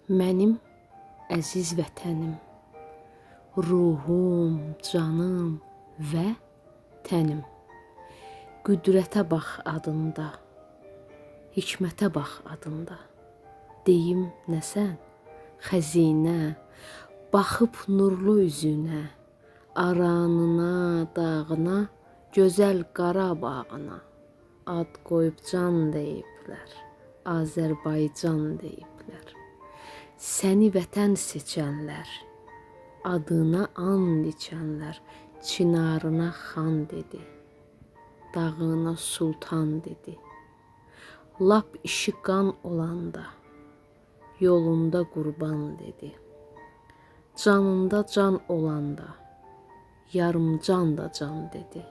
Mənim əziz vətənim, ruhum, canım və tənim. Qüdrətə bax adında, hikmətə bax adında. Deyim nə sən, xəzinə, baxıb nurlu üzünə, aranına, dağına, gözəl Qarabağına. Ad qoyub can deyiblər, Azərbaycan deyiblər. Səni vətən seçənlər, adına and içənlər, çinarına xan dedi, dağına sultan dedi. Lap işi qan olanda, yolunda qurban dedi. Canında can olanda, yarımcan da can dedi.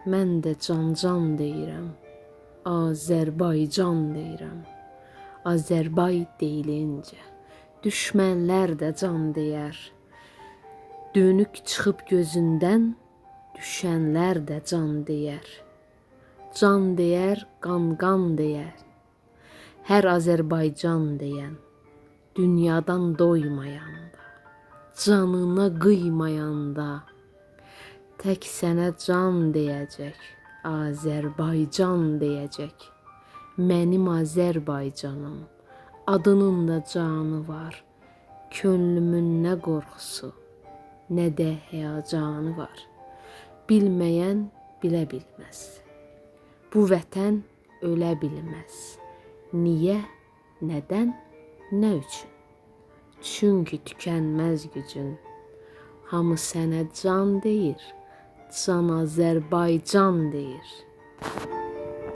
Mən də can deyirəm, Azərbaycan deyirəm. Azərbay deyiləncə, düşmənlər də can deyər. Dönük çıxıb gözündən, düşənlər də can deyər. Can deyər, qan deyər. Hər Azərbaycan deyən, dünyadan doymayanda, canına qıymayanda, tək sənə can deyəcək, Azərbaycan deyəcək. Mənim Azərbaycanım, adının da canı var. Könlümün nə qorxusu, nə də həyəcanı var. Bilməyən bilə bilməz. Bu vətən ölə bilməz. Niyə, nədən, nə üçün? Çünki tükənməz gücün. Hamı sənə can deyir, can Azərbaycan deyir.